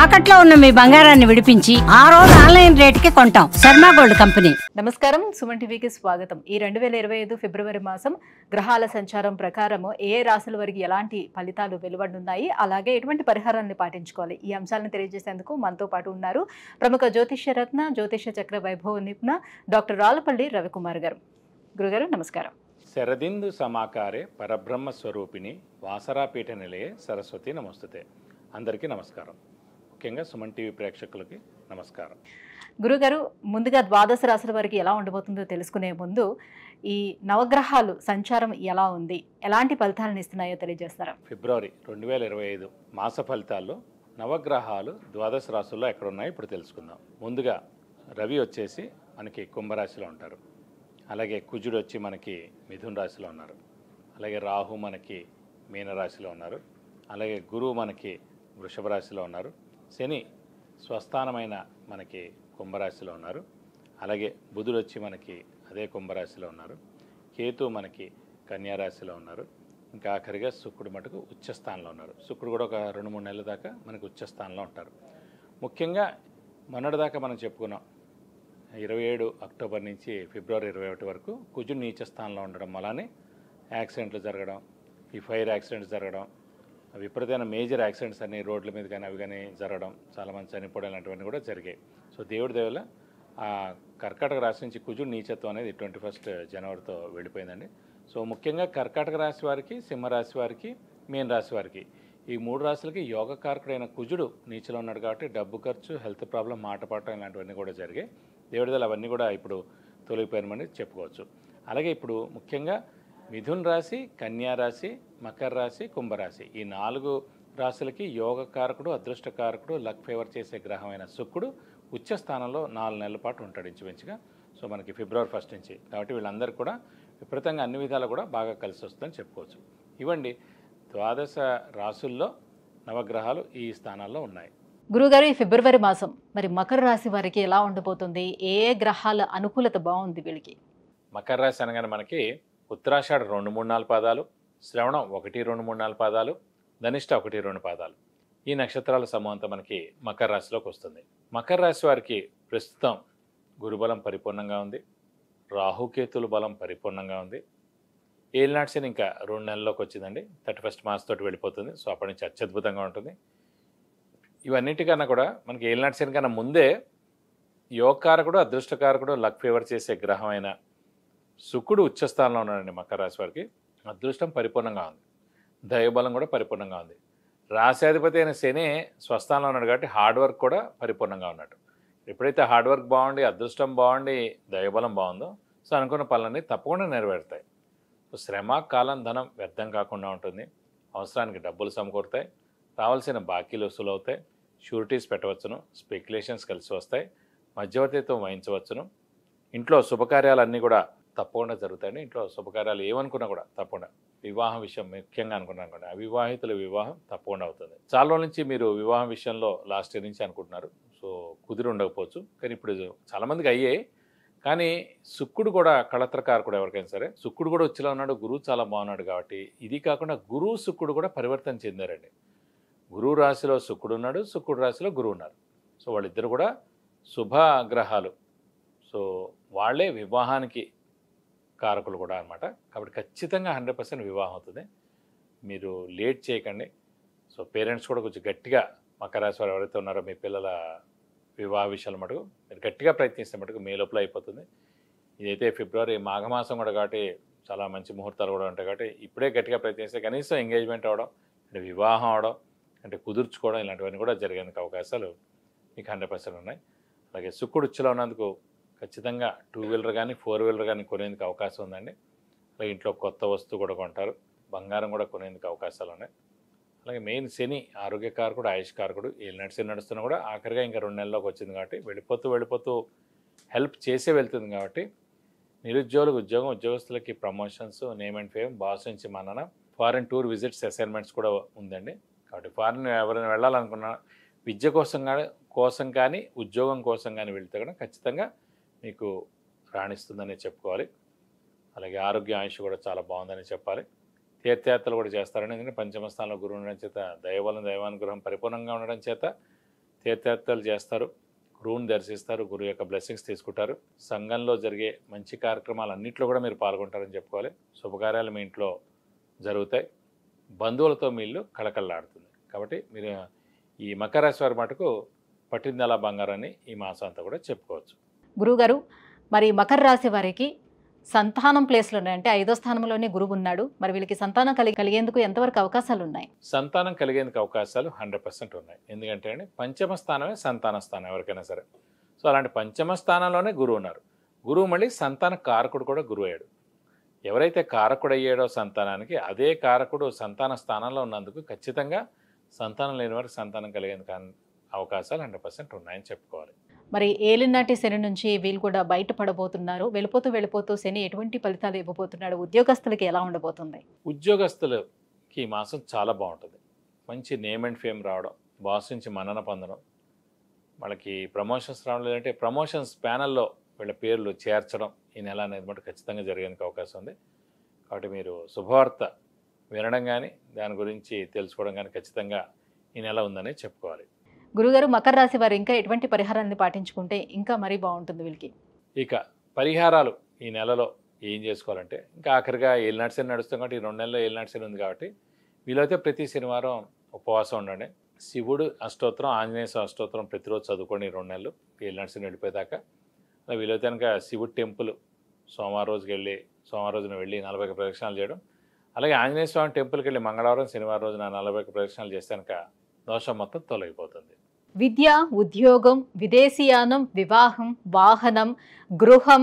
తాకట్లో ఉన్న మీ బంగారాన్ని విడిపించి ఆ రోజు ఆన్లైన్ రేటుకి కొంటాం. Sharma gold company. నమస్కారం, సుమన్ టీవీకి స్వాగతం. ఈ 2025 ఫిబ్రవరి మాసం గ్రహాల సంచారం ప్రకారం ఏ రాశుల వారికి ఎలాంటి ఫలితాలు వెలువడనున్నాయి, అలాగే ఎటువంటి పరిహారాన్ని పాటించుకోవాలి, ఈ అంశాలను తెలియజేసేందుకు మనతో పాటు ఉన్నారు ప్రముఖ జ్యోతిష్య రత్న జ్యోతిష్య చక్ర వైభవ నిపుణ డాక్టర్ రాళ్లపల్లి రవికుమార్ గారు. గురుగారు నమస్కారం. శరదిందు సమాకారే పరబ్రహ్మ స్వరూపిణి వాసరాపీఠ నిలయే సరస్వతి నమస్తుతే. అందరికీ నమస్కారం. ముఖ్యంగా సుమన్ టీవీ ప్రేక్షకులకి నమస్కారం. గురుగారు, ముందుగా ద్వాదశ రాశుల వారికి ఎలా ఉండబోతుందో తెలుసుకునే ముందు ఈ నవగ్రహాలు సంచారం ఎలా ఉంది, ఎలాంటి ఫలితాలను ఇస్తున్నాయో తెలియజేస్తారా? ఫిబ్రవరి 2025 మాస ఫలితాల్లో నవగ్రహాలు ద్వాదశ రాశుల్లో ఎక్కడున్నాయో ఇప్పుడు తెలుసుకుందాం. ముందుగా రవి వచ్చేసి మనకి కుంభరాశిలో ఉంటారు. అలాగే కుజుడు వచ్చి మనకి మిథున రాశిలో ఉన్నారు. అలాగే రాహు మనకి మీనరాశిలో ఉన్నారు. అలాగే గురువు మనకి వృషభ రాశిలో ఉన్నారు. శని స్వస్థానమైన మనకి కుంభరాశిలో ఉన్నారు. అలాగే బుధుడు వచ్చి మనకి అదే కుంభరాశిలో ఉన్నారు. కేతు మనకి కన్యారాశిలో ఉన్నారు. ఇంకా ఆఖరిగా శుక్రుడు మటుకు ఉచ్చస్థానంలో ఉన్నారు. శుక్రుడు కూడా ఒక 2-3 నెలల దాకా మనకి ఉచ్చస్థానంలో ఉంటారు. ముఖ్యంగా మొన్నటిదాకా మనం చెప్పుకున్నాం 27 అక్టోబర్ నుంచి ఫిబ్రవరి 21 వరకు కుజుడు నీచ స్థానంలో ఉండడం వల్లనే యాక్సిడెంట్లు జరగడం, ఈ ఫైర్ యాక్సిడెంట్స్ జరగడం, విపరీతమైన మేజర్ యాక్సిడెంట్స్ అన్ని రోడ్ల మీద కానీ అవి కానీ జరగడం, చాలామంది చనిపోవడం ఇలాంటివన్నీ కూడా జరిగాయి. సో దేవుడి దేవల ఆ కర్కాటక రాశి నుంచి కుజుడు నీచత్వం అనేది 21 జనవరితో వెళ్ళిపోయిందండి. సో ముఖ్యంగా కర్కాటక రాశి వారికి, సింహరాశి వారికి, మీన రాశి వారికి ఈ 3 రాశులకి యోగకారకుడైన కుజుడు నీచలో ఉన్నాడు కాబట్టి డబ్బు ఖర్చు, హెల్త్ ప్రాబ్లం, మాట పడటం ఇలాంటివన్నీ కూడా జరిగాయి. దేవుడి దేవల అవన్నీ కూడా ఇప్పుడు తొలగిపోయినమని చెప్పుకోవచ్చు. అలాగే ఇప్పుడు ముఖ్యంగా మిథున్ రాశి, కన్యా రాశి, మకర రాశి, కుంభరాశి ఈ 4 రాశులకి యోగకారకుడు, అదృష్టకారకుడు, లక్ ఫేవర్ చేసే గ్రహమైన శుక్రుడు ఉచ్చ స్థానంలో 4 నెలల పాటు ఉంటాడు ఇంచుమించుగా. సో మనకి ఫిబ్రవరి 1 నుంచి. కాబట్టి వీళ్ళందరికీ కూడా విపరీతంగా అన్ని విధాలు కూడా బాగా కలిసి వస్తుందని చెప్పుకోవచ్చు. ఇవ్వండి ద్వాదశ రాశుల్లో నవగ్రహాలు ఈ స్థానాల్లో ఉన్నాయి. గురుగారు, ఈ ఫిబ్రవరి మాసం మరి మకర రాశి వారికి ఎలా ఉండబోతుంది? ఏ గ్రహాల అనుకూలత బాగుంది వీళ్ళకి? మకర రాశి అనగానే మనకి ఉత్తరాషాఢ 2-3-4 పాదాలు, శ్రవణం 1-2-3-4 పాదాలు, ధనిష్ట 1-2 పాదాలు, ఈ నక్షత్రాల సమూహంతో మనకి మకర రాశిలోకి వస్తుంది. మకర రాశి వారికి ప్రస్తుతం గురుబలం పరిపూర్ణంగా ఉంది. రాహుకేతుల బలం పరిపూర్ణంగా ఉంది. ఏలినాటి శని ఇంకా 2 నెలల్లోకి వచ్చిందండి. 31 మార్చ్ తోటి వెళ్ళిపోతుంది. సో అప్పటి నుంచి అత్యద్భుతంగా ఉంటుంది. ఇవన్నిటికన్నా కూడా మనకి ఏలినాటి శని కన్నా ముందే యోగకారకుడు, అదృష్టకారకుడు, లక్ ఫేవర్ చేసే గ్రహమైన శుక్రుడు ఉచ్చస్థానంలో ఉన్నాడండి. మకర రాశి వారికి అదృష్టం పరిపూర్ణంగా ఉంది. దైవబలం కూడా పరిపూర్ణంగా ఉంది. రాశ్యాధిపతి అయిన శని స్వస్థానంలో ఉన్నాడు కాబట్టి హార్డ్ వర్క్ కూడా పరిపూర్ణంగా ఉన్నాడు. ఎప్పుడైతే హార్డ్ వర్క్ బాగుండి, అదృష్టం బాగుండి, దైవబలం బాగుందో సో అనుకున్న పనులన్నీ తప్పకుండా నెరవేరుతాయి. సో శ్రమ, కాలం, ధనం వ్యర్థం కాకుండా ఉంటుంది. అవసరానికి డబ్బులు సమకూరుతాయి. రావాల్సిన బాకీలు వసూలు అవుతాయి. షూరిటీస్ పెట్టవచ్చును. స్పెక్యులేషన్స్ కలిసి వస్తాయి. మధ్యవర్తిత్వం వహించవచ్చును. ఇంట్లో శుభకార్యాలన్నీ కూడా తప్పకుండా జరుగుతాయండి. ఇంట్లో శుభకార్యాలు ఏమనుకున్నా కూడా తప్పకుండా, వివాహం విషయం ముఖ్యంగా అనుకున్నాను కూడా అవివాహితుల వివాహం తప్పకుండా అవుతుంది. చాలా రోజుల నుంచి మీరు వివాహం విషయంలో లాస్ట్ ఇయర్ నుంచి అనుకుంటున్నారు. సో కుదిరి ఉండకపోవచ్చు, కానీ ఇప్పుడు చాలామందికి అయ్యాయి. కానీ శుక్రుడు కూడా కళత్రకారకుడు ఎవరికైనా సరే. శుక్రుడు కూడా వచ్చేలా ఉన్నాడు. గురువు చాలా బాగున్నాడు కాబట్టి ఇది కాకుండా గురువు శుక్రుడు కూడా పరివర్తన చెందారండి. గురువు రాశిలో శుక్రుడు ఉన్నాడు, శుక్రుడు రాశిలో గురువు ఉన్నారు. సో వాళ్ళిద్దరు కూడా శుభగ్రహాలు. సో వాళ్ళే వివాహానికి కారకులు కూడా అనమాట. కాబట్టి ఖచ్చితంగా 100% వివాహం అవుతుంది. మీరు లేట్ చేయకండి. సో పేరెంట్స్ కూడా కొంచెం గట్టిగా, మకర రాశి వారు ఎవరైతే ఉన్నారో మీ పిల్లల వివాహ విషయాలు మటుకు మీరు గట్టిగా ప్రయత్నిస్తే మటుకు మే లోపల అయిపోతుంది. ఇదైతే ఫిబ్రవరి మాఘమాసం కూడా కాబట్టి చాలా మంచి ముహూర్తాలు కూడా ఉంటాయి కాబట్టి ఇప్పుడే గట్టిగా ప్రయత్నిస్తే కనీసం ఎంగేజ్మెంట్ అవడం, అంటే వివాహం అవడం, అంటే కుదుర్చుకోవడం ఇలాంటివన్నీ కూడా జరిగేందుకు అవకాశాలు మీకు 100% ఉన్నాయి. అలాగే శుక్రుడు ఉచ్చులో ఉన్నందుకు ఖచ్చితంగా 2 వీలర్ కానీ 4 వీలర్ కానీ కొనేందుకు అవకాశం ఉందండి. అలాగే ఇంట్లో కొత్త వస్తువు కూడా కొంటారు. బంగారం కూడా కొనేందుకు అవకాశాలు ఉన్నాయి. అలాగే మెయిన్ శని ఆరోగ్యకారకుడు, ఆయుష్కారకుడు. ఏలినాటి శని నడుస్తున్నా కూడా ఆఖరిగా ఇంకా 2 నెలల్లోకి వచ్చింది కాబట్టి వెళ్ళిపోతూ హెల్ప్ చేసే వెళ్తుంది కాబట్టి నిరుద్యోగులకు ఉద్యోగం, ఉద్యోగస్తులకి promotions, name and fame, boss నుంచి మన్నన, ఫారిన్ టూర్ విజిట్స్, అసైన్మెంట్స్ కూడా ఉందండి. కాబట్టి ఫారిన్ ఎవరైనా వెళ్ళాలనుకున్నా విద్య కోసం కానీ ఉద్యోగం కోసం కానీ వెళ్తే కూడా ఖచ్చితంగా మీకు రాణిస్తుందని చెప్పుకోవాలి. అలాగే ఆరోగ్య ఆయుష్ కూడా చాలా బాగుందని చెప్పాలి. తీర్థయాత్రలు కూడా చేస్తారని, ఎందుకంటే పంచమ స్థానంలో గురువు ఉండడం చేత దైవబలం, దైవానుగ్రహం పరిపూర్ణంగా ఉండడం చేత తీర్థయాత్రలు చేస్తారు, గురువుని దర్శిస్తారు, గురువు యొక్క బ్లెస్సింగ్స్ తీసుకుంటారు. సంఘంలో జరిగే మంచి కార్యక్రమాలు అన్నింటిలో కూడా మీరు పాల్గొంటారని చెప్పుకోవాలి. శుభకార్యాలు మీ ఇంట్లో జరుగుతాయి. బంధువులతో మీ ఇల్లు కళకళలాడుతుంది. కాబట్టి మీరు ఈ మకర రాశి వారి మటుకు పట్టిందలా బంగారాన్ని ఈ మాసం అంతా కూడా చెప్పుకోవచ్చు. గురువుగారు, మరి మకర రాశి వారికి సంతానం ప్లేస్లో ఉన్నాయి, అంటే 5వ స్థానంలోనే గురువు ఉన్నాడు. మరి వీళ్ళకి సంతానం కలిగేందుకు ఎంతవరకు అవకాశాలు ఉన్నాయి? సంతానం కలిగేందుకు అవకాశాలు 100% ఉన్నాయి. ఎందుకంటే అండి, పంచమ స్థానమే సంతాన స్థానం ఎవరికైనా సరే. సో అలాంటి పంచమ స్థానంలోనే గురువు ఉన్నారు. గురువు మళ్ళీ సంతాన కారకుడు కూడా గురువు అయ్యాడు. ఎవరైతే కారకుడు అయ్యాడో సంతానానికి, అదే కారకుడు సంతాన స్థానంలో ఉన్నందుకు ఖచ్చితంగా సంతానం లేని వారికి సంతానం కలిగేందుకు అవకాశాలు 100% ఉన్నాయని చెప్పుకోవాలి. మరి ఏలినాటి శని నుంచి వీళ్ళు కూడా బయటపడబోతున్నారు. వెళ్ళిపోతూ శని ఎటువంటి ఫలితాలు ఇవ్వబోతున్నాడు? ఉద్యోగస్తులకి ఎలా ఉండబోతుంది? ఉద్యోగస్తులకి ఈ మాసం చాలా బాగుంటుంది. మంచి నేమ్ అండ్ ఫేమ్ రావడం, బాస్ నుంచి మన్నన పొందడం, వాళ్ళకి ప్రమోషన్స్ రావడం, లేదంటే ప్రమోషన్స్ ప్యానల్లో వీళ్ళ పేర్లు చేర్చడం ఈ నెల అనేది మటు ఖచ్చితంగా జరిగేందుకు అవకాశం ఉంది. కాబట్టి మీరు శుభవార్త వినడం కానీ దాని గురించి తెలుసుకోవడం కానీ ఖచ్చితంగా ఈ నెల ఉందని చెప్పుకోవాలి. గురుగారు, మకర రాశి వారు ఇంకా ఎటువంటి పరిహారాన్ని పాటించుకుంటే ఇంకా మరీ బాగుంటుంది వీళ్ళకి? ఇక పరిహారాలు ఈ నెలలో ఏం చేసుకోవాలంటే, ఇంకా ఆఖరిగా ఏలినాటి శని నడుస్తాం కాబట్టి ఈ 2 నెలల్లో ఏలినాటి శని ఉంది కాబట్టి వీలైతే ప్రతి శనివారం ఉపవాసం ఉండండి. శివుడు అష్టోత్తరం, ఆంజనేయ స్వామి అష్టోత్తరం ప్రతిరోజు చదువుకోండి 2 నెలలు ఏలినాటి శని వెళ్ళిపోయేదాకా. అలా వీలైతే కనుక శివుడు టెంపుల్ సోమవారం రోజున వెళ్ళి 40 ప్రదక్షిణాలు చేయడం, అలాగే ఆంజనేయ స్వామి టెంపుల్కి వెళ్ళి మంగళవారం శనివారం రోజున 40 ప్రదక్షిణాలు చేస్తే కనుక దోషం మొత్తం తొలగిపోతుంది. విద్య, ఉద్యోగం, విదేశీయానం, వివాహం, వాహనం, గృహం,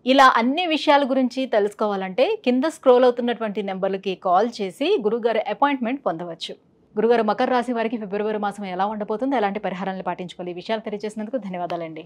ఇలా అన్ని విషయాల గురించి తెలుసుకోవాలంటే కింద స్క్రోల్ అవుతున్నటువంటి నెంబర్లకి కాల్ చేసి గురుగారు అపాయింట్మెంట్ పొందవచ్చు. గురుగారు, మకర రాశి వారికి ఫిబ్రవరి మాసం ఎలా ఉండబోతుంది, ఎలాంటి పరిహారాలను పాటించుకోవాలి, ఈ విషయాలు తెలియజేసినందుకు ధన్యవాదాలండి.